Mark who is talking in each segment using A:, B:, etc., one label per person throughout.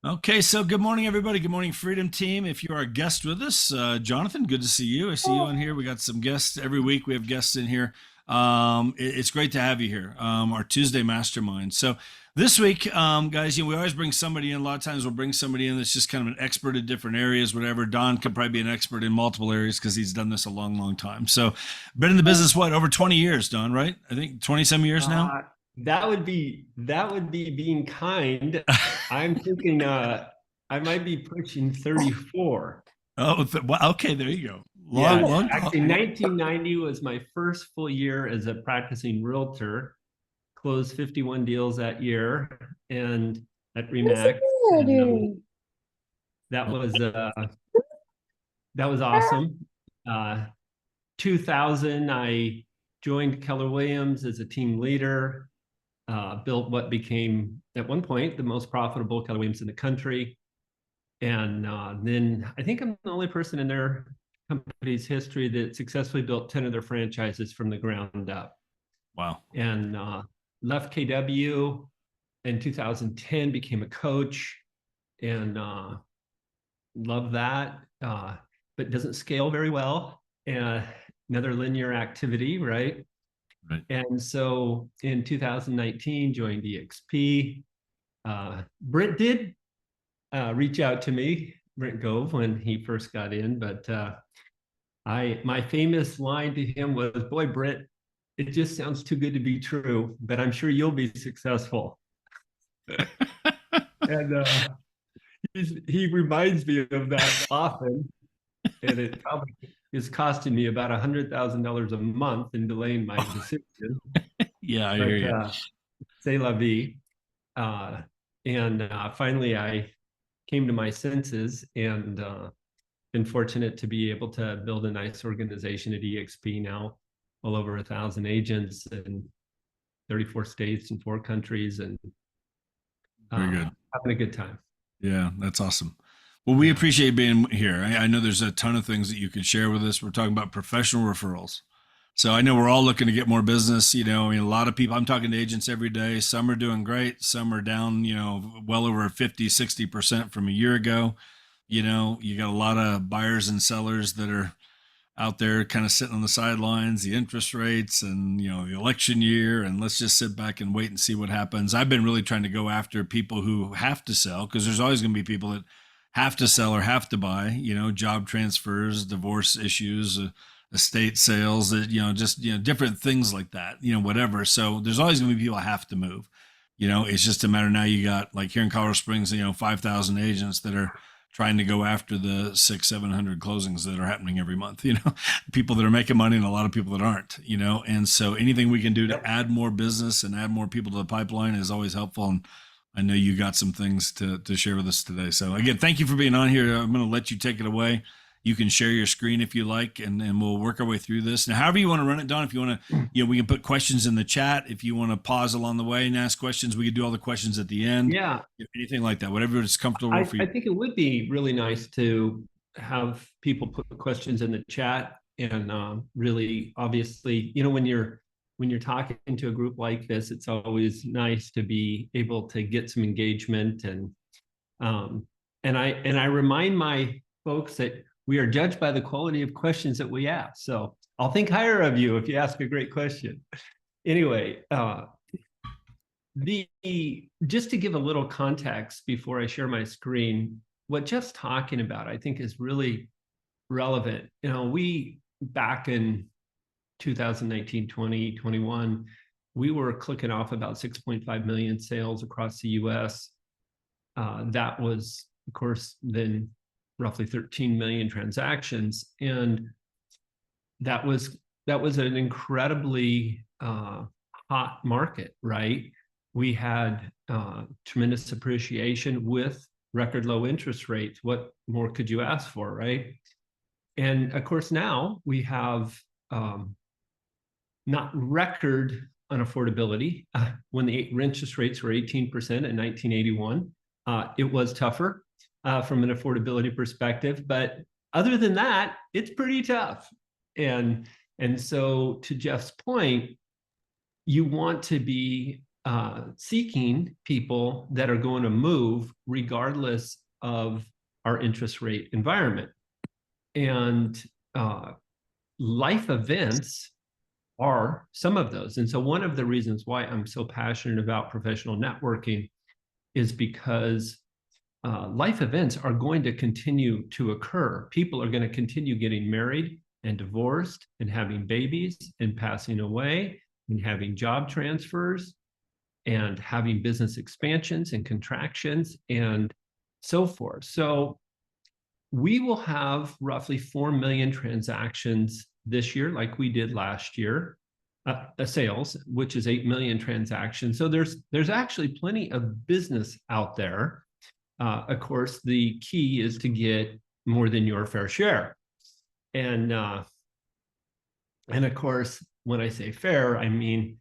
A: Okay, so good morning, everybody. Good morning, Freedom Team. If you are a guest with us, Jonathan, good to see you. I see you on here. We got some guests every week. We have guests in here. It's great to have you here. Our Tuesday mastermind. So this week, guys, we always bring somebody in. A lot of times we'll bring somebody in that's just kind of an expert in different areas, whatever. Don could probably be an expert in multiple areas because he's done this a long, long time. So been in the business, what, over 20 years, Don, right? I think 20 some years now.
B: That would be being kind. I'm thinking I might be pushing 34.
A: Oh, well, okay, there you go. Long,
B: Yes,
A: long,
B: actually
A: long.
B: 1990 was my first full year as a practicing realtor. Closed 51 deals that year and at Remax. And that was uh that was awesome. 2000, I joined Keller Williams as a team leader, built what became at one point the most profitable Keller Williams in the country. And then I think I'm the only person in their company's history that successfully built 10 of their franchises from the ground up.
A: Wow.
B: And left KW in 2010, became a coach, and love that, but doesn't scale very well. Another linear activity, right?
A: Right.
B: And so in 2019, joined EXP. Brent did reach out to me, Brent Gove, when he first got in, but my famous line to him was, "Boy, Brent, it just sounds too good to be true, but I'm sure you'll be successful." And he reminds me of that often, and it probably is costing me about $100,000 a month in delaying my decision.
A: Yeah, I hear
B: But
A: you.
B: c'est la vie. And finally, I came to my senses and been fortunate to be able to build a nice organization at EXP now, well over 1,000 agents in 34 states and 4 countries, and
A: Very good.
B: having a good time.
A: Yeah, that's awesome. Well, we
B: Yeah.
A: appreciate being here. I know there's a ton of things that you could share with us. We're talking about professional referrals. So I know we're all looking to get more business. I mean, a lot of people, I'm talking to agents every day. Some are doing great. Some are down, well over 50, 60% from a year ago. You got a lot of buyers and sellers that are out there kind of sitting on the sidelines, the interest rates and, the election year, and let's just sit back and wait and see what happens. I've been really trying to go after people who have to sell because there's always going to be people that have to sell or have to buy, job transfers, divorce issues, estate sales, just, different things like that, whatever. So there's always going to be people that have to move. It's just a matter now you got like here in Colorado Springs, 5,000 agents that are trying to go after the 600-700 closings that are happening every month, people that are making money and a lot of people that aren't, and so anything we can do to
B: Yep.
A: add more business and add more people to the pipeline is always helpful. And I know you got some things to share with us today. So again, thank you for being on here. I'm going to let you take it away. You can share your screen if you like, and we'll work our way through this. Now, however you want to run it, Don, if you want to, we can put questions in the chat. If you want to pause along the way and ask questions, we can do all the questions at the end.
B: Yeah,
A: Anything like that, whatever is comfortable for
B: I
A: you.
B: think it would be really nice to have people put questions in the chat, and really, obviously, when you're talking to a group like this, it's always nice to be able to get some engagement, um, and I remind my folks that we are judged by the quality of questions that we ask. So I'll think higher of you if you ask a great question. Anyway, the just to give a little context before I share my screen, what Jeff's talking about, I think, is really relevant. We back in 2019, 20, 21, we were clicking off about 6.5 million sales across the US. That was, of course, then roughly 13 million transactions. And that was an incredibly hot market, right? We had tremendous appreciation with record low interest rates. What more could you ask for, right? And of course, now we have not record unaffordability. When the interest rates were 18% in 1981, it was tougher from an affordability perspective. But other than that, it's pretty tough. And so, to Jeff's point, you want to be seeking people that are going to move regardless of our interest rate environment. And life events are some of those. And so one of the reasons why I'm so passionate about professional networking is because life events are going to continue to occur. People are going to continue getting married and divorced and having babies and passing away and having job transfers and having business expansions and contractions and so forth. So we will have roughly 4 million transactions this year, like we did last year, sales, which is 8 million transactions. So there's actually plenty of business out there. Of course, the key is to get more than your fair share. And of course, when I say fair, I mean,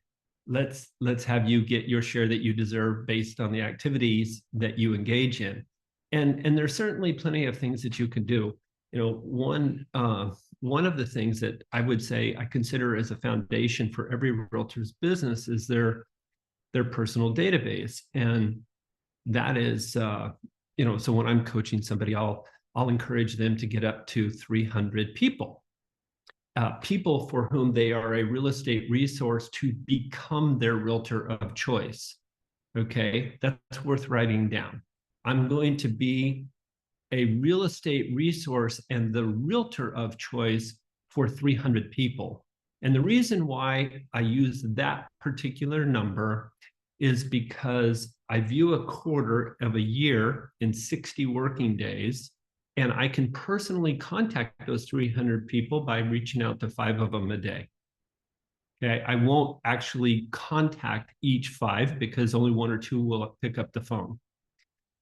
B: let's have you get your share that you deserve based on the activities that you engage in. And there's certainly plenty of things that you can do. You know, one of the things that I would say I consider as a foundation for every realtor's business is their personal database. And that is, you know, so when I'm coaching somebody, I'll encourage them to get up to 300 people. People for whom they are a real estate resource to become their realtor of choice. Okay, that's worth writing down. I'm going to be a real estate resource and the realtor of choice for 300 people. And the reason why I use that particular number is because I view a quarter of a year in 60 working days, and I can personally contact those 300 people by reaching out to 5 of them a day. Okay, I won't actually contact each 5 because only 1 or 2 will pick up the phone,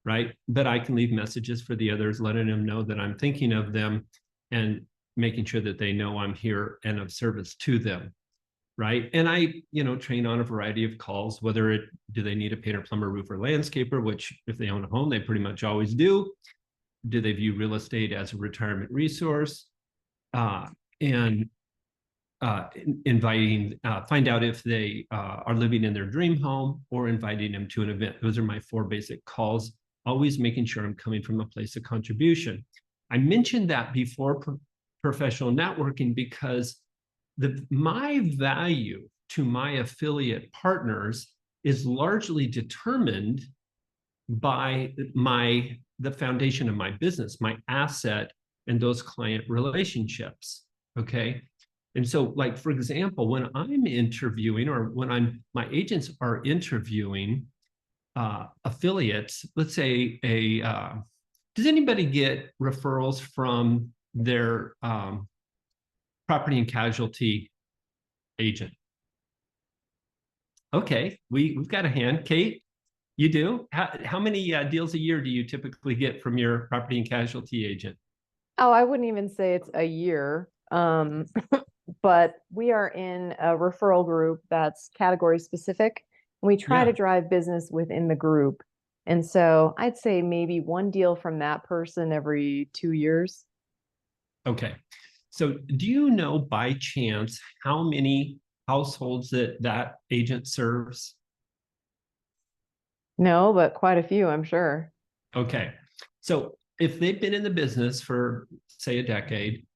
B: right? But I can leave messages for the others, letting them know that I'm thinking of them and making sure that they know I'm here and of service to them, right? And I, you know, train on a variety of calls, whether do they need a painter, plumber, roofer, landscaper, which if they own a home, they pretty much always do. Do they view real estate as a retirement resource? And inviting, find out if they are living in their dream home or inviting them to an event. Those are my 4 basic calls, always making sure I'm coming from a place of contribution. I mentioned that before professional networking because my value to my affiliate partners is largely determined by the foundation of my business, my asset, and those client relationships. Okay. And so, like, for example, when I'm interviewing or when my agents are interviewing affiliates, let's say does anybody get referrals from their property and casualty agent? Okay, we've got a hand. Kate, you do? How many deals a year do you typically get from your property and casualty agent?
C: Oh, I wouldn't even say it's a year. But we are in a referral group that's category specific. And we try to drive business within the group. And so I'd say maybe 1 deal from that person every 2 years.
B: Okay. So do you know by chance how many households that agent serves?
C: No, but quite a few, I'm sure.
B: Okay. So if they've been in the business for, say, a decade,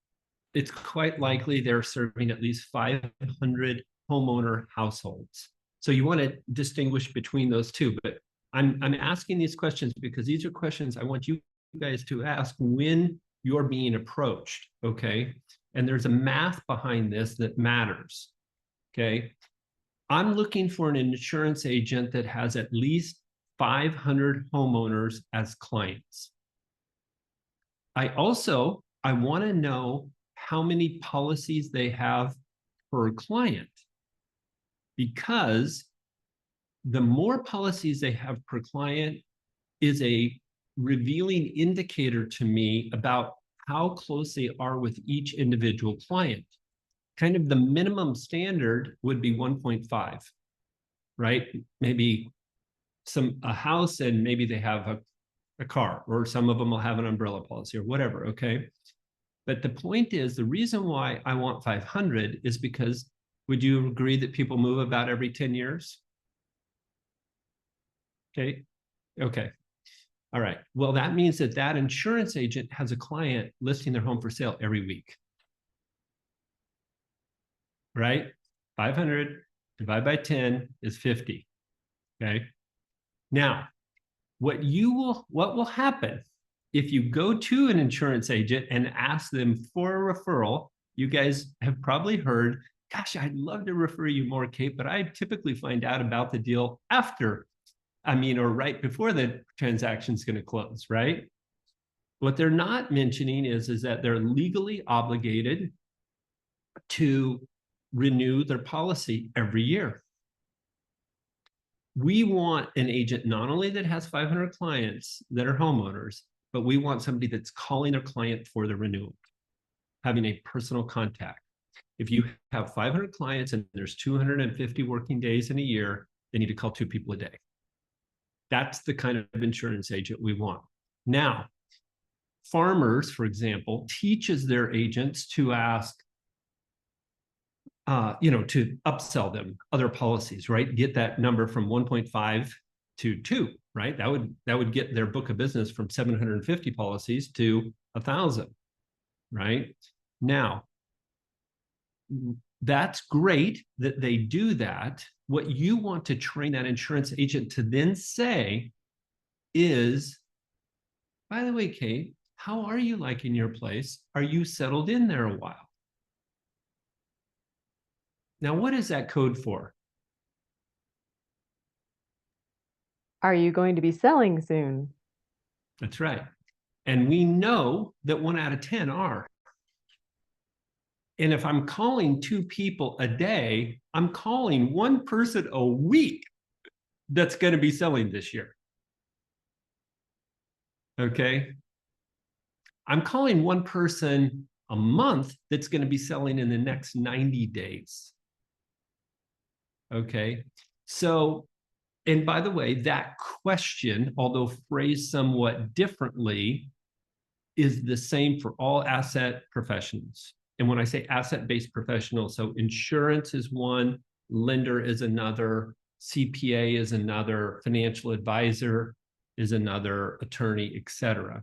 B: it's quite likely they're serving at least 500 homeowner households. So you want to distinguish between those two. But I'm asking these questions because these are questions I want you guys to ask when you're being approached, okay? And there's a math behind this that matters, okay? I'm looking for an insurance agent that has at least 500 homeowners as clients. I want to know how many policies they have per client, because the more policies they have per client is a revealing indicator to me about how close they are with each individual client. Kind of the minimum standard would be 1.5, right? Maybe a house and maybe they have a car, or some of them will have an umbrella policy or whatever, okay? But the point is, the reason why I want 500 is because, would you agree that people move about every 10 years? Okay. Okay. All right. Well, that means that that insurance agent has a client listing their home for sale every week. Right? 500 divided by 10 is 50. Okay. Now, what will happen if you go to an insurance agent and ask them for a referral? You guys have probably heard, gosh, I'd love to refer you more, Kate, but I typically find out about the deal after, or right before the transaction's going to close, right? What they're not mentioning is that they're legally obligated to renew their policy every year. We want an agent not only that has 500 clients that are homeowners, but we want somebody that's calling their client for the renewal, having a personal contact. If you have 500 clients and there's 250 working days in a year, they need to call 2 people a day. That's the kind of insurance agent we want. Now, Farmers, for example, teaches their agents to ask, to upsell them other policies, right? Get that number from 1.5 to 2, right? That would get their book of business from 750 policies to 1,000, right? Now, that's great that they do that. What you want to train that insurance agent to then say is, by the way, Kate, how are you liking your place? Are you settled in there a while? Now, what is that code for?
C: Are you going to be selling soon?
B: That's right. And we know that 1 out of 10 are. And if I'm calling 2 people a day, I'm calling 1 person a week that's going to be selling this year. Okay. I'm calling 1 person a month that's going to be selling in the next 90 days. Okay. So, and by the way, that question, although phrased somewhat differently, is the same for all asset professionals. And when I say asset-based professionals, so insurance is one, lender is another, CPA is another, financial advisor is another, attorney, et cetera.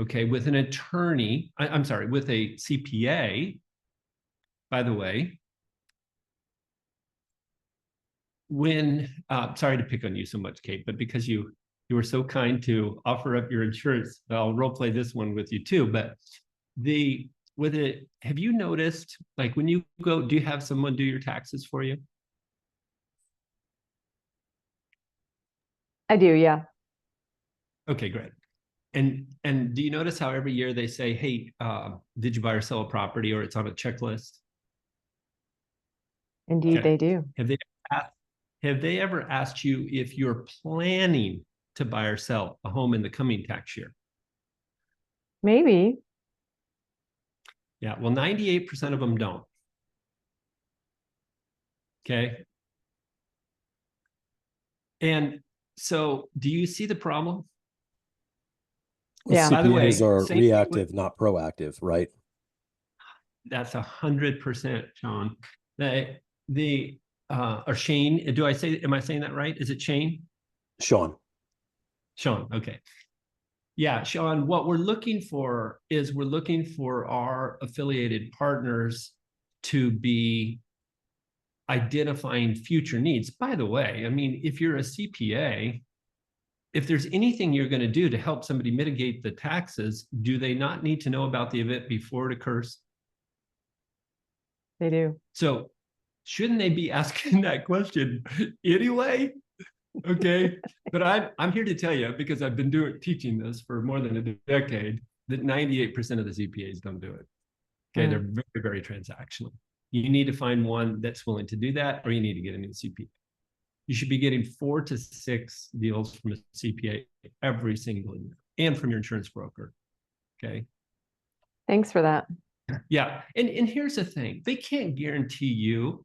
B: Okay, with an attorney, with a CPA, by the way, when, sorry to pick on you so much, Kate, but because you were so kind to offer up your insurance, I'll role play this one with you too. But have you noticed, like when you go, do you have someone do your taxes for you?
C: I do, yeah.
B: Okay, great. And do you notice how every year they say, hey, did you buy or sell a property, or it's on a checklist?
C: Indeed,
B: Okay.
C: they do.
B: Have they ever asked you if you're planning to buy or sell a home in the coming tax year?
C: Maybe.
B: Yeah, well, 98% of them don't. Okay. And so do you see the problem?
D: Well,
C: Yeah.
B: By the way,
D: CPAs are
B: same thing
D: reactive, not proactive, right?
B: That's 100%, Sean. Or Shane, am I saying that right? Is it Shane?
D: Sean.
B: Sean, okay. Yeah, Sean, what we're looking for is we're looking for our affiliated partners to be identifying future needs. By the way, I mean, if you're a CPA, if there's anything you're going to do to help somebody mitigate the taxes, do they not need to know about the event before it occurs?
C: They do.
B: So shouldn't they be asking that question anyway? Okay. But I'm here to tell you, because I've been teaching this for more than a decade, that 98% of the CPAs don't do it. Okay. They're very, very transactional. You need to find one that's willing to do that, or you need to get a new CPA. You should be getting 4 to 6 deals from a CPA every single year, and from your insurance broker. Okay.
C: Thanks for that.
B: Yeah. And here's the thing. They can't guarantee you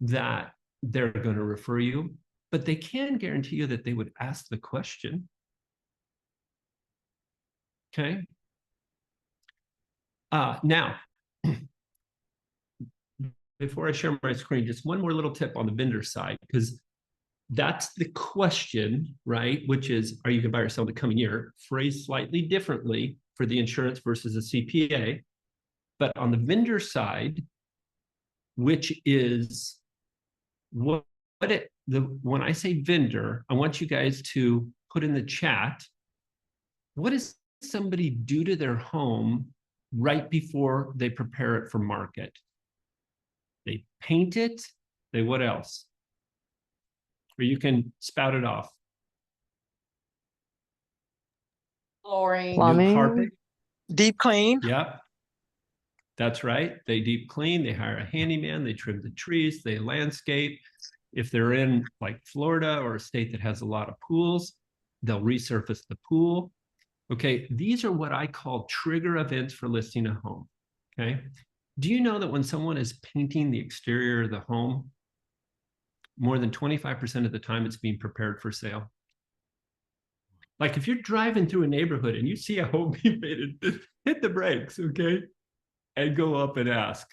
B: that they're going to refer you, but they can guarantee you that they would ask the question. Okay. Now, before I share my screen, just one more little tip on the vendor side, because that's the question, right? Which is, are you going to buy or sell the coming year? Phrased slightly differently for the insurance versus a CPA. But on the vendor side, which is when I say vendor, I want you guys to put in the chat, what does somebody do to their home right before they prepare it for market? They paint it. They what else? Or you can spout it off.
E: Flooring,
C: Plumbing.
B: New carpet.
E: deep clean.
B: Yep. That's right. They deep clean, they hire a handyman, they trim the trees, they landscape. If they're in like Florida or a state that has a lot of pools, they'll resurface the pool. Okay, these are what I call trigger events for listing a home. Okay, do you know that when someone is painting the exterior of the home, more than 25% of the time it's being prepared for sale? Like if you're driving through a neighborhood and you see a home being painted, hit the brakes, okay? And go up and ask,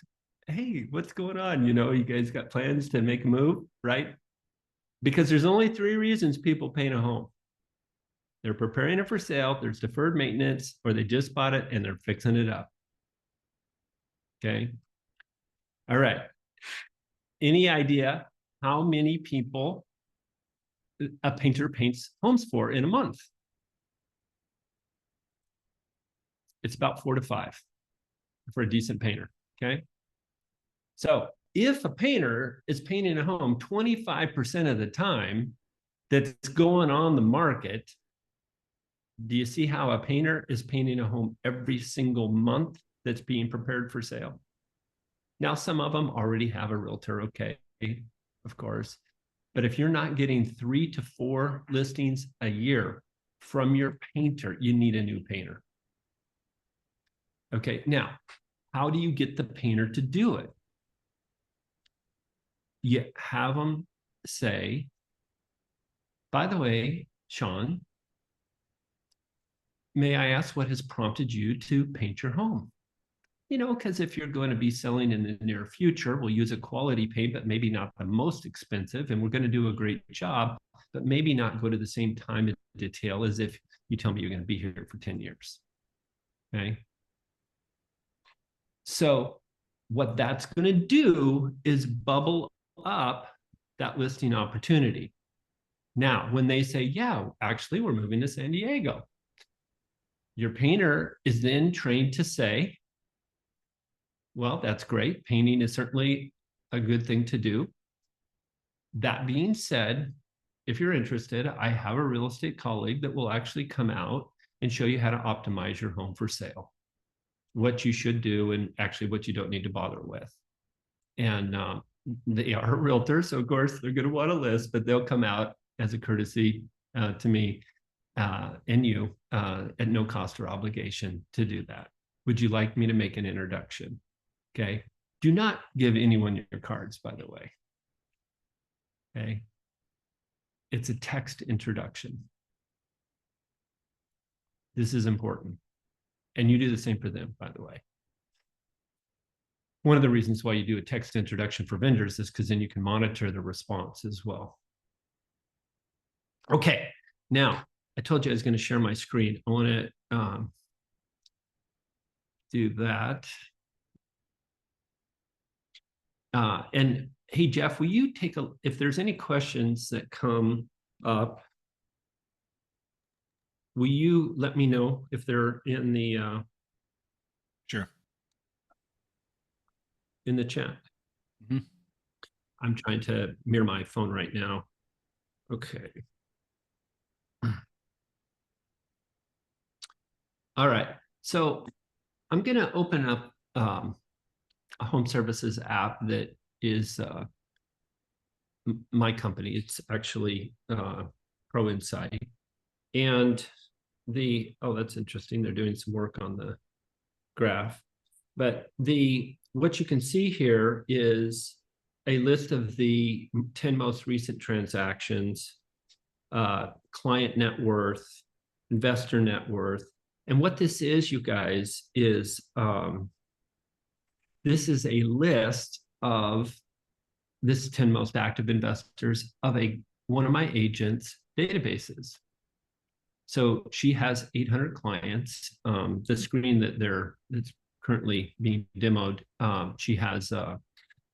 B: hey, what's going on? You know, you guys got plans to make a move, right? Because there's only 3 reasons people paint a home. They're preparing it for sale, there's deferred maintenance, or they just bought it and they're fixing it up. Okay. All right. Any idea how many people a painter paints homes for in a month? It's about 4 to 5 for a decent painter. Okay. So if a painter is painting a home 25% of the time that's going on the market, do you see how a painter is painting a home every single month that's being prepared for sale? Now, some of them already have a realtor, okay, of course. But if you're not getting 3 to 4 listings a year from your painter, you need a new painter. Okay, now, how do you get the painter to do it? You have them say, by the way, Sean, may I ask what has prompted you to paint your home? You know, because if you're going to be selling in the near future, we'll use a quality paint, but maybe not the most expensive. And we're going to do a great job, but maybe not go to the same time and detail as if you tell me you're going to be here for 10 years. Okay. So what that's going to do is bubble up that listing opportunity. Now, when they say, yeah, actually, we're moving to San Diego, your painter is then trained to say, well, that's great. Painting is certainly a good thing to do. That being said, if you're interested, I have a real estate colleague that will actually come out and show you how to optimize your home for sale, what you should do, and actually what you don't need to bother with. And they are realtors, so of course they're going to want a list, but they'll come out as a courtesy to me and you at no cost or obligation to do that. Would you like me to make an introduction? Okay. Do not give anyone your cards, by the way. Okay. It's a text introduction. This is important. And you do the same for them, by the way. One of the reasons why you do a text introduction for vendors is because then you can monitor the response as well. Okay. Now, I told you I was going to share my screen. I want to do that. And hey, Jeff, will you take if there's any questions that come up, will you let me know if they're in the
A: Sure.
B: in the chat?
A: Mm-hmm.
B: I'm trying to mirror my phone right now. Okay. All right. So I'm going to open up a home services app that is my company. It's actually Pro Insight. And oh, that's interesting. They're doing some work on the graph. But what you can see here is a list of the 10 most recent transactions, client net worth, investor net worth. And what this is, you guys, is this is a list of this 10 most active investors of a one of my agents' databases. So she has 800 clients. The screen that's currently being demoed, she has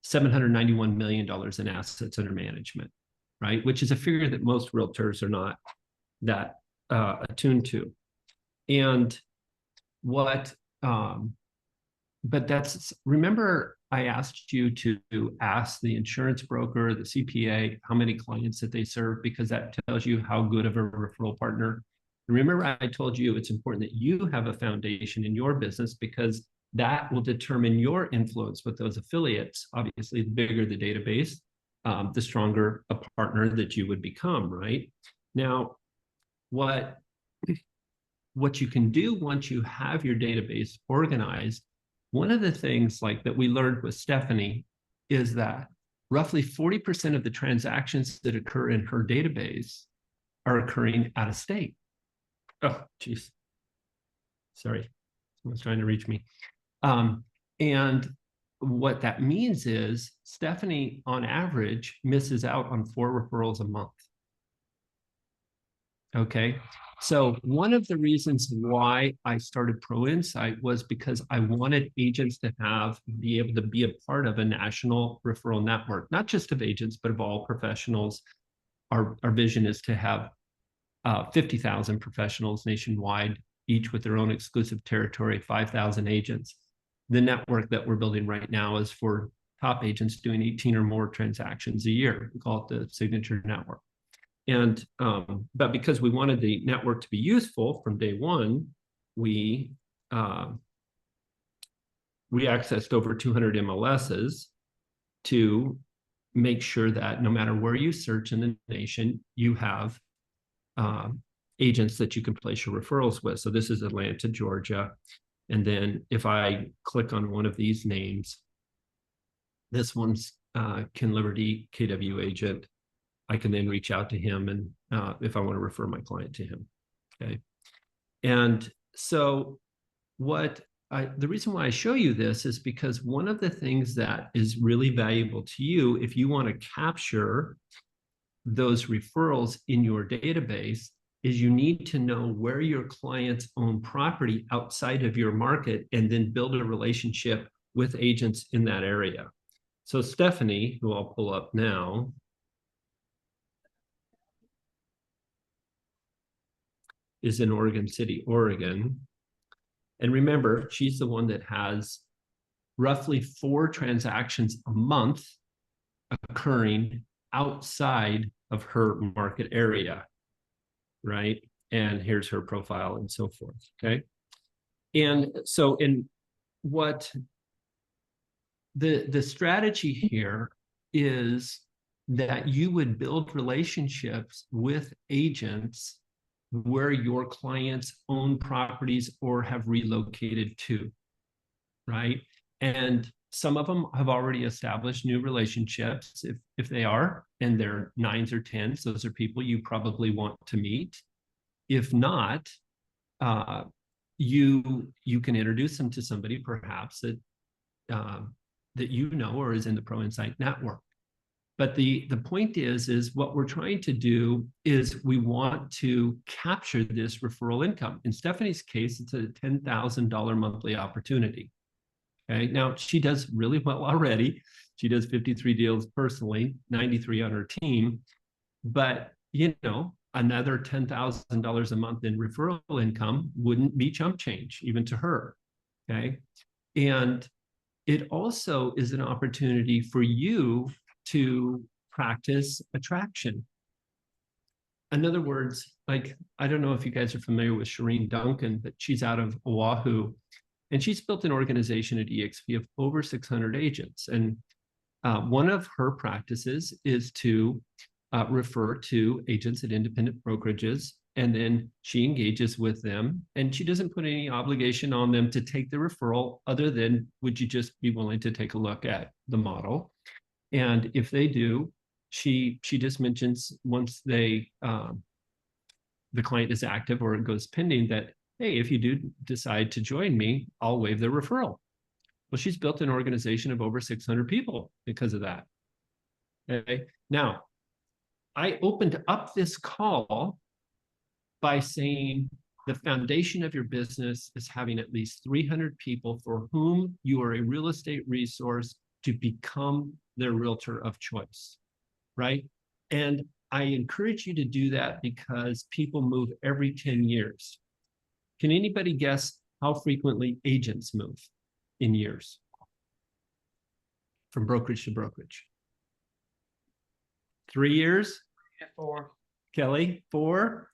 B: $791 million in assets under management, right? Which is a figure that most realtors are not that attuned to. And what, but remember I asked you to ask the insurance broker, the CPA, how many clients that they serve, because that tells you how good of a referral partner. And remember I told you it's important that you have a foundation in your business, because that will determine your influence with those affiliates. Obviously, the bigger the database, the stronger a partner that you would become, right? Now, what you can do once you have your database organized, one of the things like that we learned with Stephanie is that roughly 40% of the transactions that occur in her database are occurring out of state. Oh, geez. Sorry, someone's trying to reach me. And what that means is Stephanie, on average, misses out on 4 referrals a month. Okay, so one of the reasons why I started Pro Insight was because I wanted agents to be able to be a part of a national referral network, not just of agents, but of all professionals. Our vision is to have 50,000 professionals nationwide, each with their own exclusive territory, 5,000 agents. The network that we're building right now is for top agents doing 18 or more transactions a year. We call it the Signature Network. And but because we wanted the network to be useful from day one, we accessed over 200 MLSs to make sure that no matter where you search in the nation, you have agents that you can place your referrals with. So this is Atlanta, Georgia. And then if I click on one of these names, this one's Ken Liberty, KW agent. I can then reach out to him and if I want to refer my client to him. Okay. And so the reason why I show you this is because one of the things that is really valuable to you, if you want to capture those referrals in your database, is you need to know where your clients own property outside of your market and then build a relationship with agents in that area. So Stephanie, who I'll pull up now, is in Oregon City, Oregon. And remember, she's the one that has roughly 4 transactions a month occurring outside of her market area, right? And here's her profile and so forth, okay? And so in what the strategy here is that you would build relationships with agents where your clients own properties or have relocated to, right? And some of them have already established new relationships. If they are, and they're 9s or 10s, those are people you probably want to meet. If not, you can introduce them to somebody perhaps that you know or is in the Pro Insight network. But the point is what we're trying to do is we want to capture this referral income. In Stephanie's case, it's a $10,000 monthly opportunity. Okay, now she does really well already. She does 53 deals personally, 93 on her team. But you know, another $10,000 a month in referral income wouldn't be chump change even to her. Okay, and it also is an opportunity for you to practice attraction. In other words, like, I don't know if you guys are familiar with Shireen Duncan, but she's out of Oahu, and she's built an organization at EXP of over 600 agents. And one of her practices is to refer to agents at independent brokerages, and then she engages with them, and she doesn't put any obligation on them to take the referral other than, would you just be willing to take a look at the model? And if they do, she just mentions once the client is active or it goes pending that, hey, if you do decide to join me, I'll waive the referral. Well, she's built an organization of over 600 people because of that. Okay. Now, I opened up this call by saying the foundation of your business is having at least 300 people for whom you are a real estate resource to become their realtor of choice, right? And I encourage you to do that because people move every 10 years. Can anybody guess how frequently agents move in years from brokerage to brokerage? 3 years?
E: 4.
B: Kelly, 4?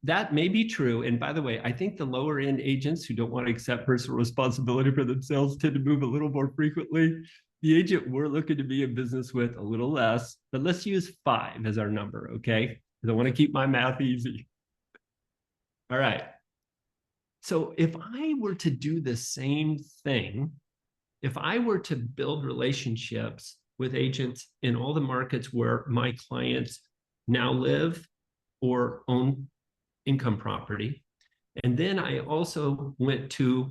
B: That may be true. And by the way, I think the lower end agents who don't want to accept personal responsibility for themselves tend to move a little more frequently. The agent we're looking to be in business with a little less, but let's use 5 as our number, okay? Because I want to keep my math easy. All right. So if I were to do the same thing, if I were to build relationships with agents in all the markets where my clients now live or own income property, and then I also went to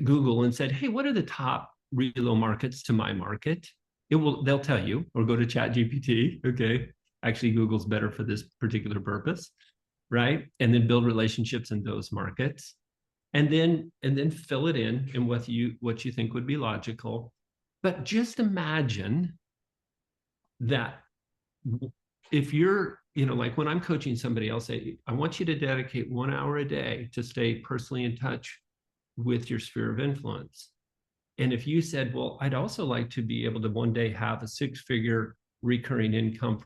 B: Google and said, hey, what are the top relo markets to my market? They'll tell you, or go to ChatGPT, okay? Actually, Google's better for this particular purpose, right? And then build relationships in those markets. And then fill it in what you think would be logical. But just imagine that if you're, like when I'm coaching somebody, I'll say, I want you to dedicate 1 hour a day to stay personally in touch with your sphere of influence. And if you said, well, I'd also like to be able to one day have a 6-figure recurring income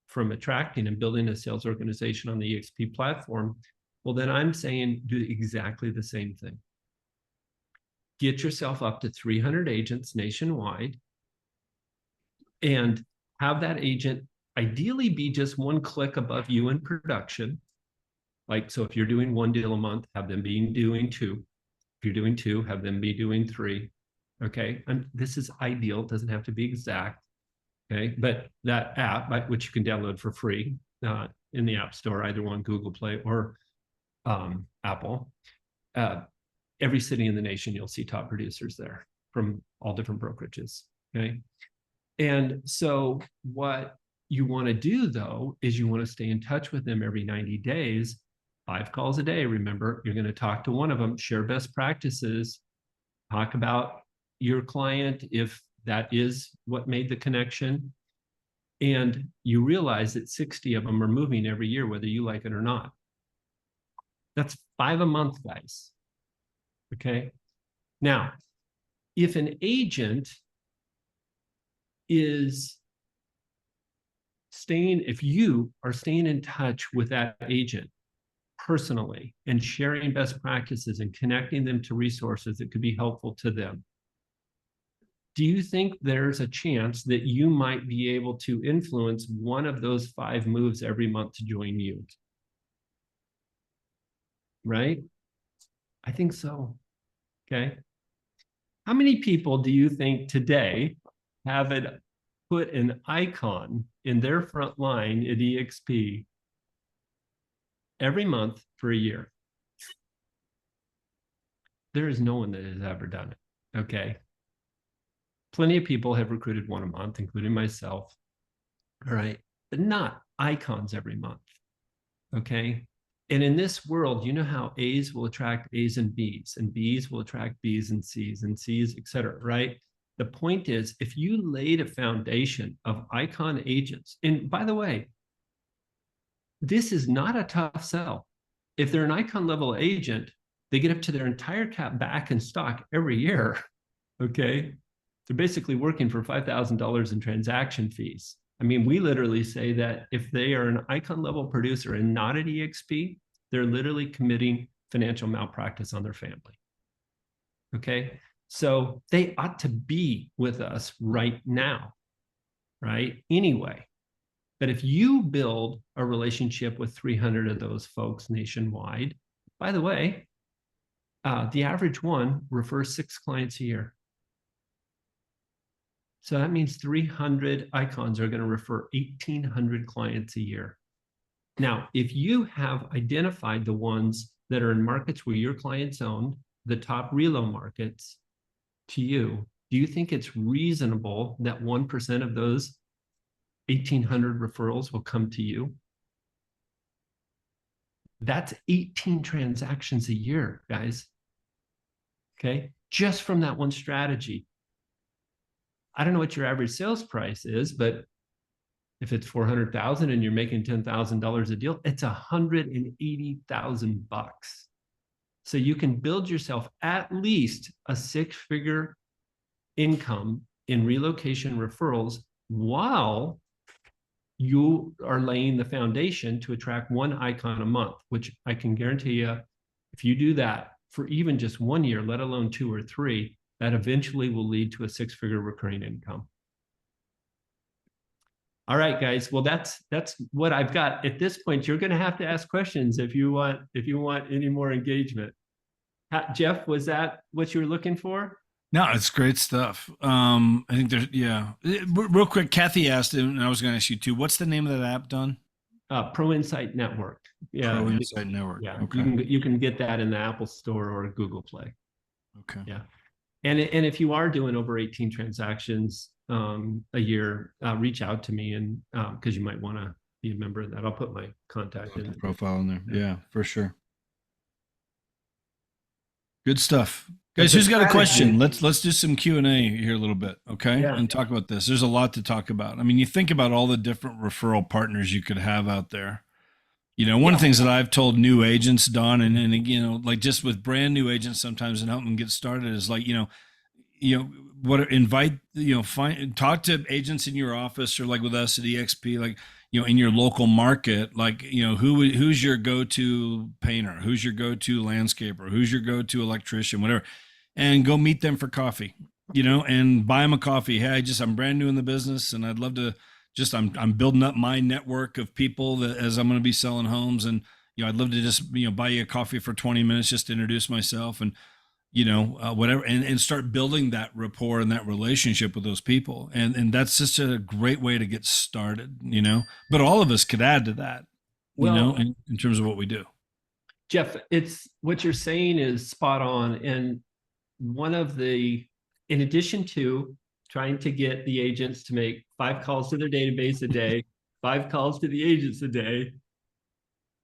B: from attracting and building a sales organization on the EXP platform, well, then I'm saying do exactly the same thing. Get yourself up to 300 agents nationwide and have that agent ideally be just 1 click above you in production. Like, so if you're doing 1 deal a month, have them be doing 2. If you're doing 2, have them be doing 3. Okay. And this is ideal. It doesn't have to be exact. Okay. But that app, which you can download for free in the App Store, either on Google Play or Apple, every city in the nation, you'll see top producers there from all different brokerages. Okay. And so what you want to do, though, is you want to stay in touch with them every 90 days, 5 calls a day. Remember, you're going to talk to one of them, share best practices, talk about your client if that is what made the connection. And you realize that 60 of them are moving every year, whether you like it or not. That's 5 a month, guys. Okay. Now, if an agent is if you are staying in touch with that agent personally and sharing best practices and connecting them to resources that could be helpful to them, do you think there's a chance that you might be able to influence one of those 5 moves every month to join you? Right? I think so. Okay. How many people do you think today have put an icon in their front line at EXP every month for a year? There is no one that has ever done it. Okay. Plenty of people have recruited 1 a month, including myself. All right. But not icons every month. Okay. And in this world, you know how A's will attract A's and B's will attract B's and C's, et cetera, right? The point is, if you laid a foundation of icon agents, and by the way, this is not a tough sell. If they're an icon level agent, they get up to their entire cap back in stock every year. Okay. They're basically working for $5,000 in transaction fees. I mean, we literally say that if they are an icon level producer and not at EXP, they're literally committing financial malpractice on their family. Okay. So they ought to be with us right now, right? Anyway, but if you build a relationship with 300 of those folks nationwide, by the way, the average one refers 6 clients a year. So that means 300 icons are going to refer 1,800 clients a year. Now, if you have identified the ones that are in markets where your clients own, the top relo markets to you, do you think it's reasonable that 1% of those 1,800 referrals will come to you. That's 18 transactions a year, guys. Okay, just from that one strategy. I don't know what your average sales price is, but if it's 400,000 and you're making $10,000 a deal, it's $180,000. So you can build yourself at least a six-figure income in relocation referrals while you are laying the foundation to attract one icon a month, which I can guarantee you, if you do that for even just 1 year, let alone 2 or 3, that eventually will lead to a six-figure recurring income. All right, guys. Well, that's what I've got. At this point, you're going to have to ask questions if you want any more engagement. Jeff, was that what you were looking for?
A: No, it's great stuff. I think there's, real quick, Kathy asked, and I was going to ask you too, what's the name of that app, Don?
B: Pro Insight Network. Yeah.
A: Pro Insight Network.
B: Yeah.
A: Okay.
B: You can get that in the Apple Store or Google Play.
A: Okay.
B: Yeah. And if you are doing over 18 transactions a year, reach out to me, and because you might want to be a member of that. I'll put my contact in
A: the profile in there. Yeah, for sure. Good stuff. Guys, who's got a question? Let's do some Q&A here a little bit, okay?
B: Yeah.
A: And talk about this. There's a lot to talk about. I mean, you think about all the different referral partners you could have out there. You know, one of the things that I've told new agents, Don, and you know, like just with brand new agents sometimes and help them get started is like, talk to agents in your office or like with us at EXP, like, in your local market, like, who's your go-to painter, who's your go-to landscaper, who's your go-to electrician, whatever, and go meet them for coffee, and buy them a coffee. Hey, I'm brand new in the business and I'd love to I'm building up my network of people that as I'm going to be selling homes, and, I'd love to just, buy you a coffee for 20 minutes just to introduce myself and, whatever, and start building that rapport and that relationship with those people. And that's just a great way to get started, but all of us could add to that, in terms of what we do.
B: Jeff, it's what you're saying is spot on. And in addition to trying to get the agents to make 5 calls to their database a day, 5 calls to the agents a day,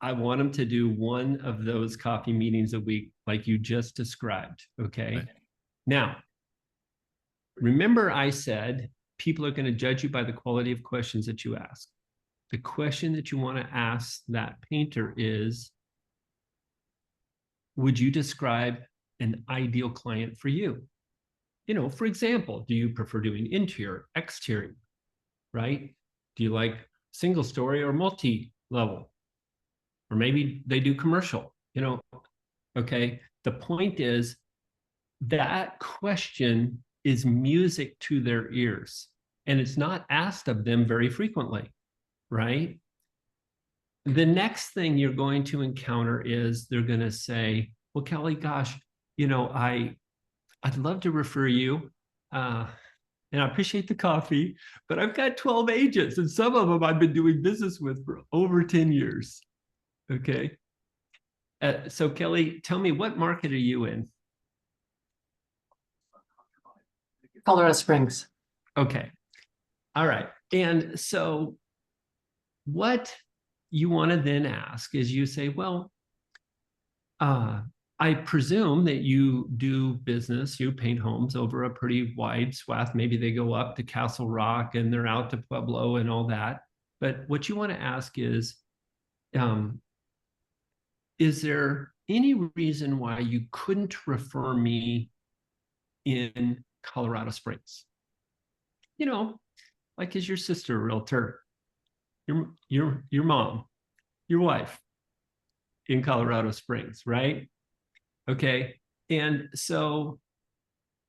B: I want them to do one of those coffee meetings a week, like you just described. Okay. Right. Now, remember I said people are going to judge you by the quality of questions that you ask. The question that you want to ask that painter is, would you describe an ideal client for you? For example, do you prefer doing interior, exterior, right? Do you like single story or multi-level? Or maybe they do commercial, okay? The point is that question is music to their ears, and it's not asked of them very frequently, right? The next thing you're going to encounter is they're going to say, well, Kelly, gosh, I'd love to refer you, and I appreciate the coffee, but I've got 12 agents, and some of them I've been doing business with for over 10 years. Okay. So Kelly, tell me, what market are you in?
E: Colorado Springs.
B: Okay. All right. And so what you want to then ask is you say, well, I presume that you do business, you paint homes over a pretty wide swath. Maybe they go up to Castle Rock and they're out to Pueblo and all that. But what you want to ask is there any reason why you couldn't refer me in Colorado Springs? Like, is your sister a realtor? Your mom, your wife in Colorado Springs, right? Okay. And so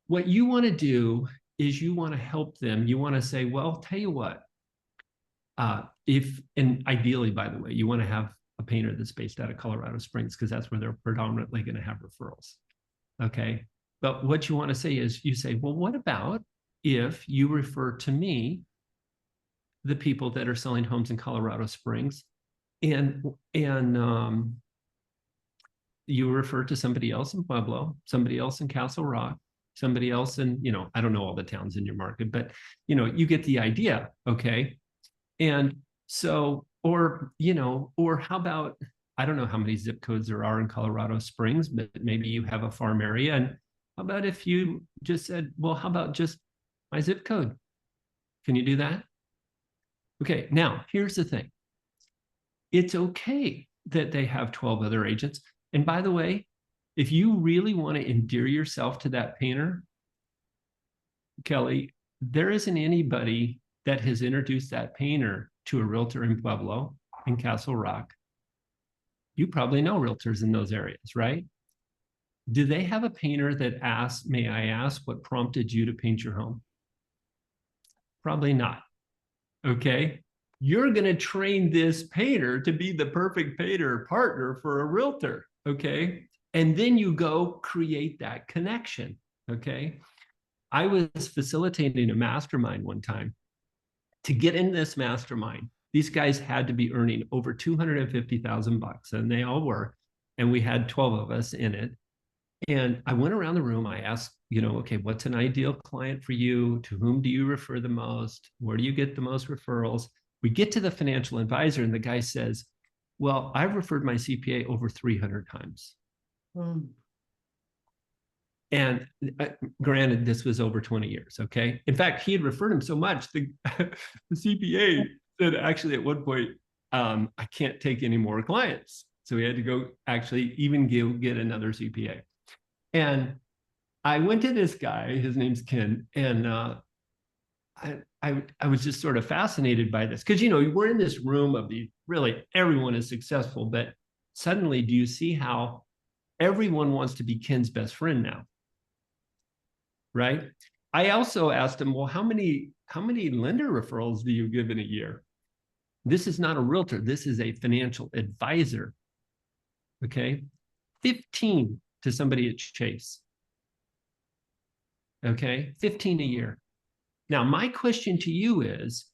B: what you want to do is you want to help them. You want to say, well, tell you what, and ideally, by the way, you want to have a painter that's based out of Colorado Springs, because that's where they're predominantly going to have referrals. Okay. But what you want to say is you say, well, what about if you refer to me the people that are selling homes in Colorado Springs, and you refer to somebody else in Pueblo, somebody else in Castle Rock, somebody else in, I don't know all the towns in your market, but you get the idea. Okay. And so, or, or how about, I don't know how many zip codes there are in Colorado Springs, but maybe you have a farm area. And how about if you just said, well, how about just my zip code? Can you do that? Okay, now here's the thing. It's okay that they have 12 other agents. And by the way, if you really want to endear yourself to that painter, Kelly, there isn't anybody that has introduced that painter to a realtor in Pueblo, in Castle Rock. You probably know realtors in those areas, right? Do they have a painter that asks, may I ask what prompted you to paint your home? Probably not. Okay. You're going to train this painter to be the perfect painter partner for a realtor. Okay. And then you go create that connection. Okay. I was facilitating a mastermind one time. To get in this mastermind, these guys had to be earning over $250,000, and they all were. And we had 12 of us in it. And I went around the room. I asked, okay, what's an ideal client for you? To whom do you refer the most? Where do you get the most referrals? We get to the financial advisor, and the guy says, well, I've referred my CPA over 300 times. And granted, this was over 20 years, okay? In fact, he had referred him so much, the CPA said actually at one point, I can't take any more clients. So he had to go actually even get another CPA. And I went to this guy, his name's Ken, and I was just sort of fascinated by this. Because, we're in this room of really everyone is successful, but suddenly do you see how everyone wants to be Ken's best friend now? Right? I also asked him, well, how many lender referrals do you give in a year? This is not a realtor. This is a financial advisor. Okay. 15 to somebody at Chase. Okay. 15 a year. Now, my question to you is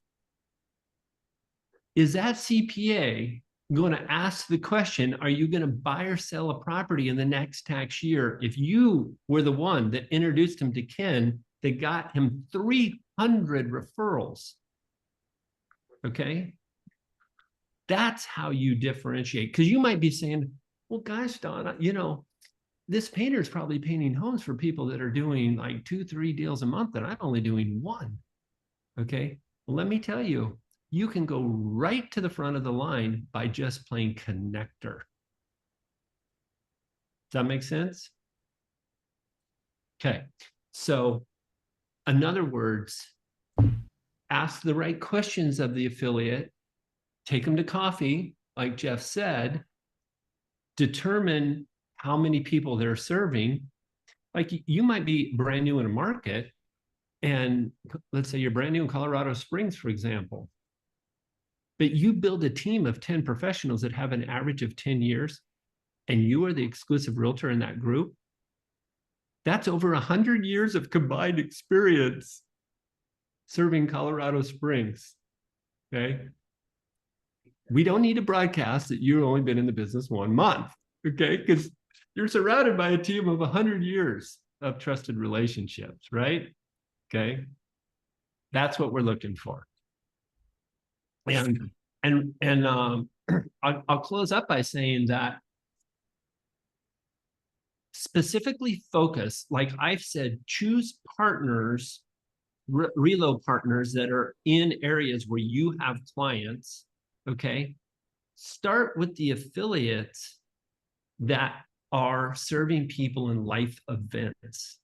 B: that CPA going to ask the question, are you going to buy or sell a property in the next tax year if you were the one that introduced him to Ken that got him 300 referrals? Okay. That's how you differentiate. Because you might be saying, well, gosh, Don, this painter is probably painting homes for people that are doing like 2-3 deals a month, and I'm only doing one. Okay. Well, let me tell you, you can go right to the front of the line by just playing connector. Does that make sense? Okay. So, in other words, ask the right questions of the affiliate, take them to coffee, like Jeff said, determine how many people they're serving. Like you might be brand new in a market, and let's say you're brand new in Colorado Springs, for example, but you build a team of 10 professionals that have an average of 10 years, and you are the exclusive realtor in that group. That's over 100 years of combined experience serving Colorado Springs. Okay. We don't need to broadcast that you've only been in the business 1 month. Okay. Because you're surrounded by a team of 100 years of trusted relationships, right? Okay. That's what we're looking for. And I'll close up by saying that specifically focus, like I've said, choose partners, reload partners that are in areas where you have clients. Okay. Start with the affiliates that are serving people in life events.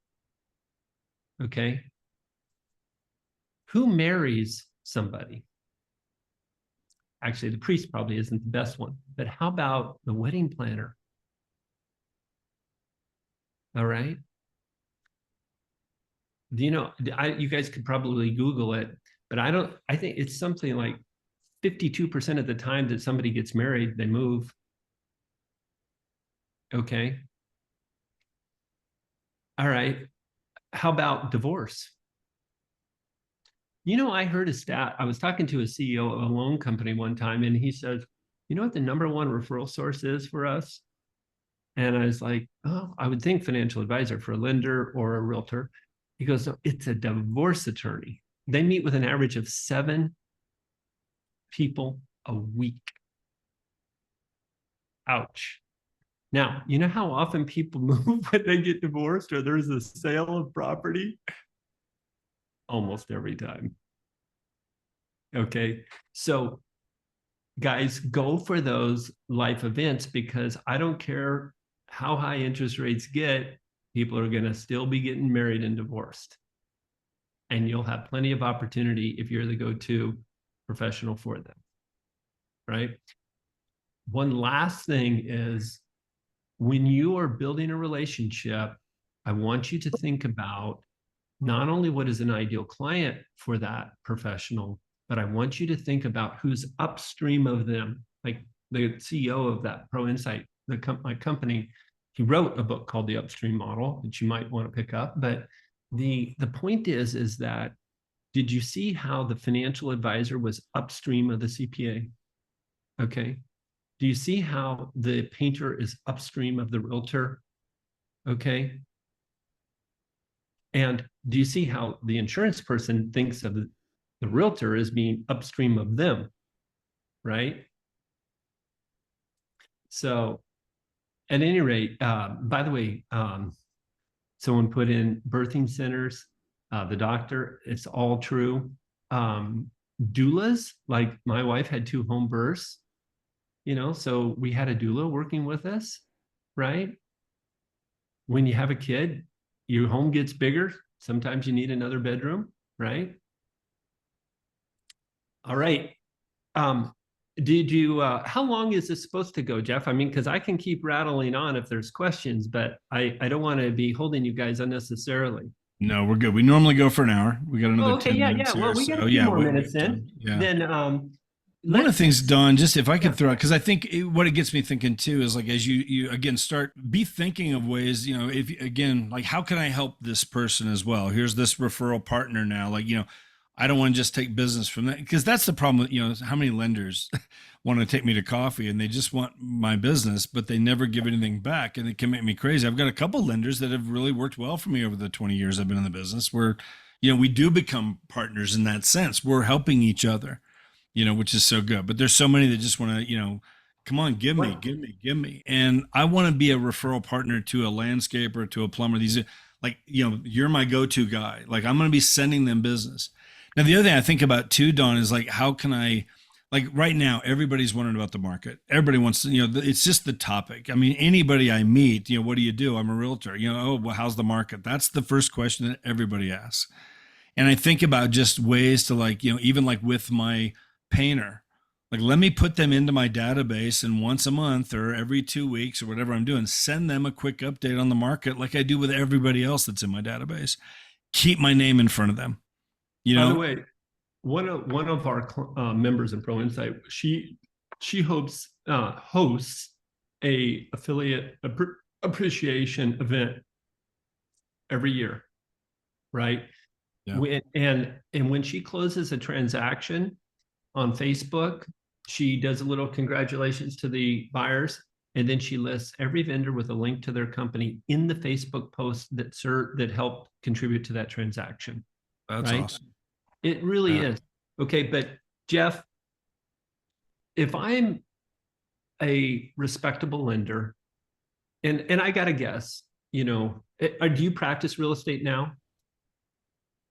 B: Okay. Who marries somebody? Actually, the priest probably isn't the best one, but how about the wedding planner? All right. Do you know, you guys could probably Google it, but I think it's something like 52% of the time that somebody gets married, they move. Okay. All right. How about divorce? I heard a stat. I was talking to a CEO of a loan company one time, and he says, you know what the number one referral source is for us? And I was like, oh, I would think financial advisor for a lender or a realtor. He goes, no, it's a divorce attorney. They meet with an average of 7 people a week. Ouch. Now, you know how often people move when they get divorced or there's a sale of property? Almost every time. Okay. So, guys, go for those life events, because I don't care how high interest rates get, people are going to still be getting married and divorced. And you'll have plenty of opportunity if you're the go-to professional for them. Right? One last thing is, when you are building a relationship, I want you to think about not only what is an ideal client for that professional, but I want you to think about who's upstream of them. Like the CEO of that Pro Insight, my company, he wrote a book called The Upstream Model that you might want to pick up. But the point is that, did you see how the financial advisor was upstream of the CPA? Okay. Do you see how the painter is upstream of the realtor? Okay. And do you see how the insurance person thinks of the realtor as being upstream of them? Right? So at any rate, by the way, someone put in birthing centers, the doctor, it's all true. Doulas, like my wife had 2 home births, so we had a doula working with us, right? When you have a kid, your home gets bigger. Sometimes you need another bedroom, right? All right. Did you, how long is this supposed to go, Jeff? I mean, because I can keep rattling on if there's questions, but I don't want to be holding you guys unnecessarily.
A: No, we're good. We normally go for an hour. We got another 10
B: yeah.
A: minutes
B: Well,
A: here.
B: we got
A: So,
B: a few more
A: we
B: minutes
A: have
B: in.
A: time. Yeah.
B: Then,
A: one of the things, Don, just if I could
B: Yeah.
A: throw out, because I think what it gets me thinking too is, like, as you again be thinking of ways, if again, like, how can I help this person as well? Here's this referral partner now, like, I don't want to just take business from that, because that's the problem with, how many lenders want to take me to coffee and they just want my business, but they never give anything back. And it can make me crazy. I've got a couple lenders that have really worked well for me over the 20 years I've been in the business, where, we do become partners in that sense. We're helping each other, which is so good. But there's so many that just want to, come on, give me. And I want to be a referral partner to a landscaper, to a plumber. These are like, you're my go-to guy. Like, I'm going to be sending them business. Now, the other thing I think about too, Don, is like, how can I, like, right now, everybody's wondering about the market. Everybody wants to, it's just the topic. I mean, anybody I meet, what do you do? I'm a realtor. Oh, well, how's the market? That's the first question that everybody asks. And I think about just ways to, like, even like with my painter, like, let me put them into my database, and once a month or every 2 weeks or whatever I'm doing, send them a quick update on the market, like I do with everybody else that's in my database. Keep my name in front of them.
B: By the way, one of our members in Pro Insight, she hosts a affiliate appreciation event every year, right? Yeah. And when she closes a transaction on Facebook, she does a little congratulations to the buyers, and then she lists every vendor with a link to their company in the Facebook post that helped contribute to that transaction.
A: That's
B: right?
A: awesome.
B: It really is. Okay, but Jeff, if I'm a respectable lender, and I got to guess, do you practice real estate now?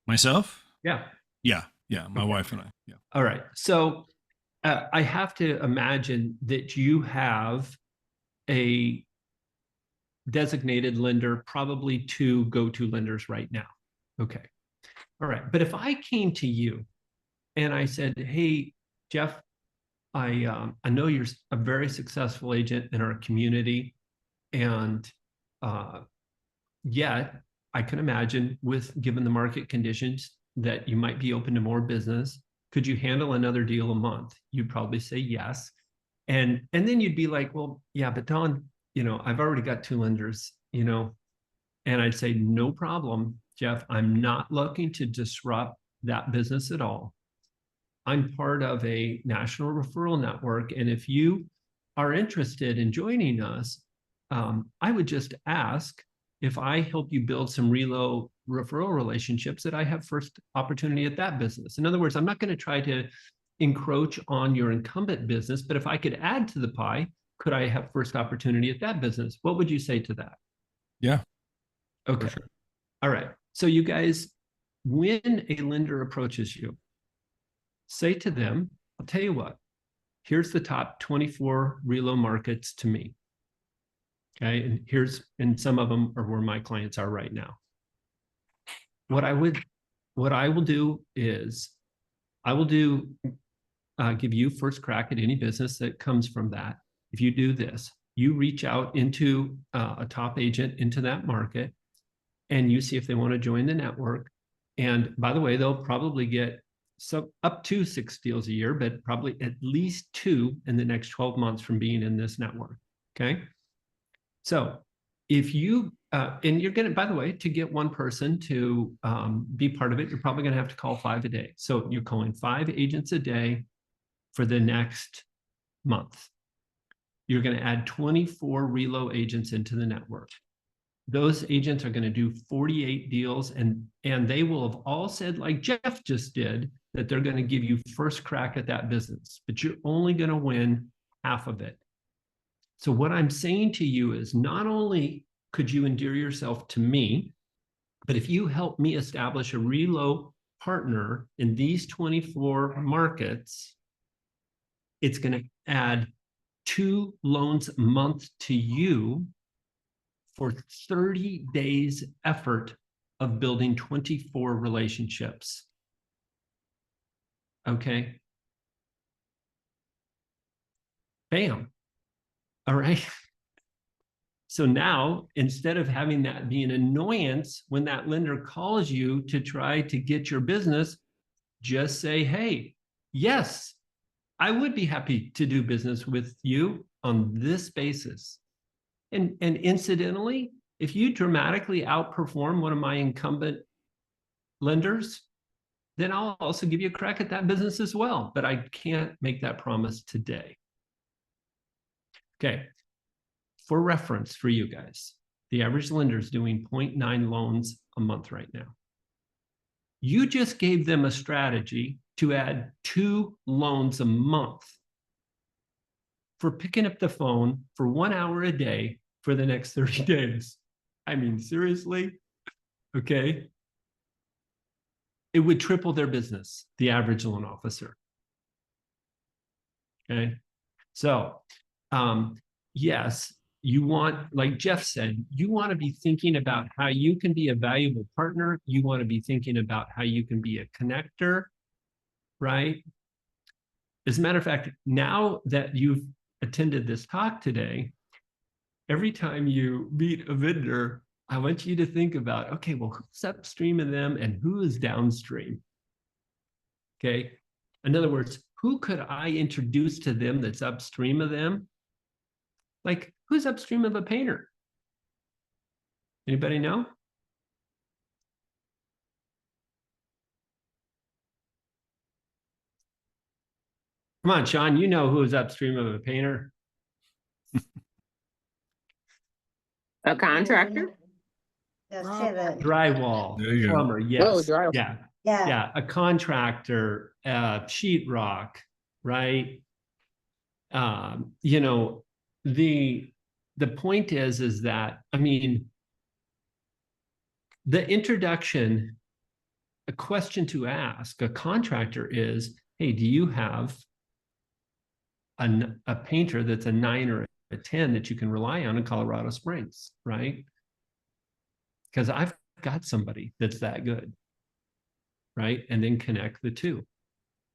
A: Myself?
B: Yeah.
A: Yeah. My wife and I. Yeah.
B: All right. So I have to imagine that you have a designated lender, probably 2 go-to lenders right now. Okay. All right. But if I came to you and I said, hey, Jeff, I know you're a very successful agent in our community, and yet I can imagine, given the market conditions, that you might be open to more business. Could you handle another deal a month? You'd probably say yes. And then you'd be like, well, yeah, but Don, I've already got 2 lenders, and I'd say, no problem, Jeff. I'm not looking to disrupt that business at all. I'm part of a national referral network. And if you are interested in joining us, I would just ask if I help you build some referral relationships, that I have first opportunity at that business. In other words, I'm not going to try to, encroach on your incumbent business, but if I could add to the pie, could I have first opportunity at that business? What would you say to that?
A: Yeah.
B: Okay.
A: Sure.
B: All right. So you guys, when a lender approaches you, say to them, I'll tell you what, here's the top 24 relo markets to me. Okay. And some of them are where my clients are right now. What I will do is I will give you first crack at any business that comes from that. If you do this, you reach out into a top agent into that market and you see if they want to join the network. And by the way, they'll probably get up to 6 deals a year, but probably at least 2 in the next 12 months from being in this network. Okay. So if you, and you're going to, by the way, to get one person to be part of it, you're probably going to have to call 5 a day. So you're calling 5 agents a day for the next month. You're going to add 24 relo agents into the network. Those agents are going to do 48 deals, and they will have all said, like Jeff just did, that they're going to give you first crack at that business, but you're only going to win half of it. So what I'm saying to you is not only could you endear yourself to me, but if you help me establish a relo partner in these 24 markets, it's going to add 2 loans a month to you for 30 days effort of building 24 relationships. Okay. Bam. All right. So now, instead of having that be an annoyance when that lender calls you to try to get your business, just say, hey, yes, I would be happy to do business with you on this basis. And incidentally, if you dramatically outperform one of my incumbent lenders, then I'll also give you a crack at that business as well. But I can't make that promise today. Okay. For reference for you guys, the average lender is doing 0.9 loans a month right now. You just gave them a strategy to add 2 loans a month for picking up the phone for 1 hour a day for the next 30 days. I mean, seriously? Okay. It would triple their business, the average loan officer. Okay. So, yes, you want, like Jeff said, you want to be thinking about how you can be a valuable partner. You want to be thinking about how you can be a connector, right? As a matter of fact, now that you've attended this talk today, every time you meet a vendor, I want you to think about, okay, well, who's upstream of them and who is downstream? Okay. In other words, who could I introduce to them that's upstream of them? Like, who's upstream of a painter? Anybody know? Come on, Sean, you know who's upstream of a painter.
F: A contractor?
G: Just hit it.
B: Drywall,
A: There you go.
B: plumber, yes.
F: Oh, drywall.
B: Yeah,
G: Yeah.
B: yeah, a contractor, sheetrock, right? You know, the point is that, I mean, the introduction, a question to ask a contractor is, hey, do you have a painter that's a 9 or a 10 that you can rely on in Colorado Springs, right? Because I've got somebody that's that good, right? And then connect the two,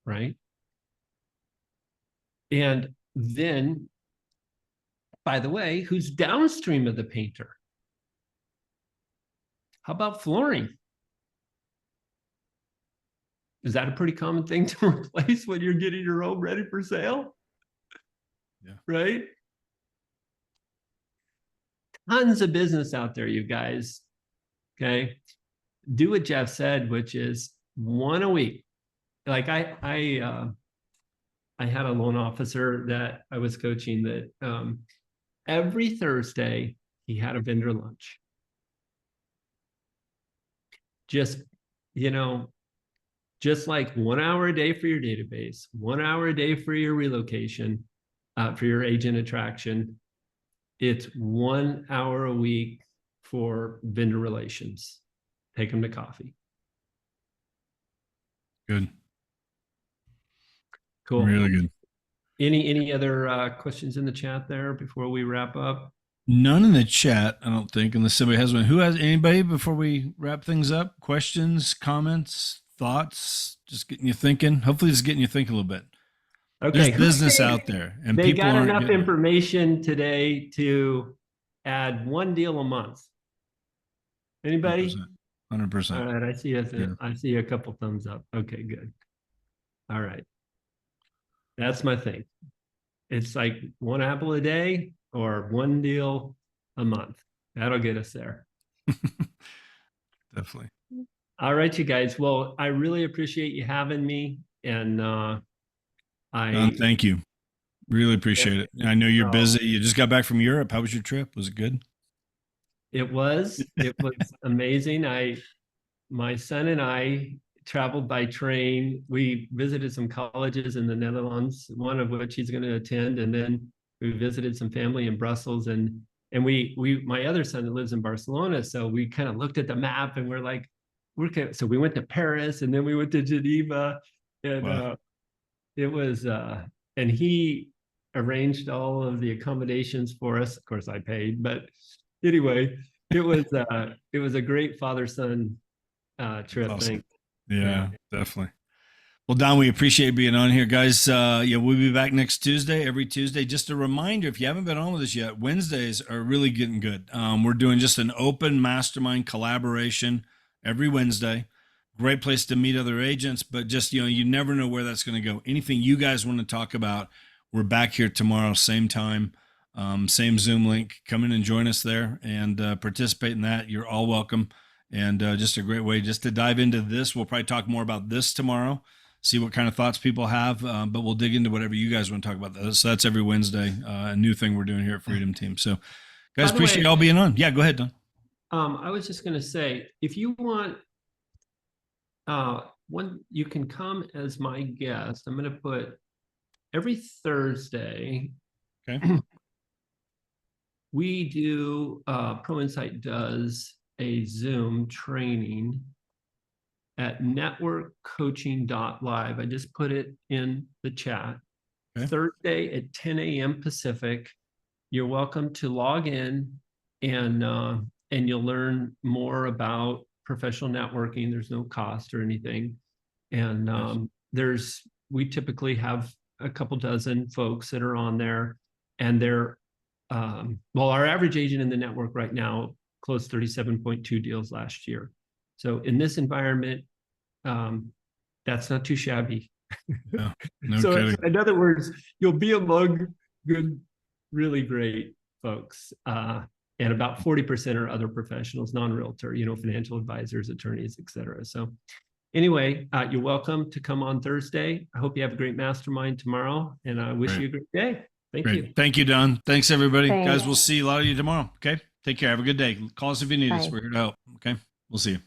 B: right? And then, by the way, who's downstream of the painter? How about flooring? Is that a pretty common thing to replace when you're getting your home ready for sale?
A: Yeah.
B: Right? Tons of business out there, you guys. Okay. Do what Jeff said, which is 1 a week. Like I had a loan officer that I was coaching that every Thursday he had a vendor lunch. Just, you know, just like 1 hour a day for your database, 1 hour a day for your relocation, for your agent attraction. It's 1 hour a week for vendor relations. Take them to coffee.
A: Good.
B: Cool.
A: Really good.
B: Any other questions in the chat there before we wrap up?
A: None in the chat, I don't think, unless somebody has one. Who has anybody before we wrap things up? Questions, comments, thoughts? Just getting you thinking. Hopefully, it's getting you thinking a little bit.
B: Okay.
A: There's business out there, and
B: They
A: people
B: got
A: aren't
B: enough
A: getting it.
B: information today to add 1 deal a month. Anybody?
A: 100%.
B: All right,
A: Yeah.
B: I see a couple thumbs up. Okay, good. All right. That's my thing. It's like 1 apple a day or 1 deal a month. That'll get us there.
A: Definitely.
B: All right, you guys. Well, I really appreciate you having me. And
A: Don, thank you. Really appreciate it. I know you're
B: So-
A: busy. You just got back from Europe. How was your trip? Was it good?
B: It was amazing. My son and I traveled by train. We visited some colleges in the Netherlands, one of which he's going to attend, and then we visited some family in Brussels. And my other son lives in Barcelona, so we kind of looked at the map and we're like, so we went to Paris and then we went to Geneva, and
A: Wow.
B: it was and he arranged all of the accommodations for us. Of course, I paid, but anyway, it was a great father-son trip.
A: Awesome.
B: Thanks.
A: Yeah, definitely. Well, Don, we appreciate being on here, guys. Yeah, we'll be back next Tuesday, every Tuesday. Just a reminder, if you haven't been on with us yet, Wednesdays are really getting good. We're doing just an open mastermind collaboration every Wednesday. Great place to meet other agents, but just, you never know where that's going to go. Anything you guys want to talk about, we're back here tomorrow, same time, same Zoom link. Come in and join us there and participate in that. You're all welcome. And just a great way just to dive into this. We'll probably talk more about this tomorrow, see what kind of thoughts people have, but we'll dig into whatever you guys want to talk about. So that's every Wednesday, a new thing we're doing here at Freedom Team. So guys, appreciate y'all being on. Yeah, go ahead, Don.
B: I was just going to say, if you want, you can come as my guest. I'm going to put every Thursday.
A: Okay.
B: We do, Pro Insight does a Zoom training at networkcoaching.live. I just put it in the chat.
A: Okay.
B: Thursday at 10 a.m. Pacific. You're welcome to log in and you'll learn more about professional networking. There's no cost or anything. And we typically have a couple dozen folks that are on there, and they're our average agent in the network right now closed 37.2 deals last year. So in this environment, that's not too shabby.
A: Yeah, no
B: So
A: kidding.
B: in other words, you'll be among good, really great folks. And about 40% are other professionals, non-realtor, financial advisors, attorneys, et cetera. So anyway, you're welcome to come on Thursday. I hope you have a great mastermind tomorrow, and I wish you a great day. Thank you.
A: Thank you, Don. Thanks, everybody.
C: Thanks.
A: Guys, we'll see a lot of you tomorrow. Okay. Take care. Have a good day. Call us if you need us.
C: Bye.
A: We're here to help. Okay. We'll see you.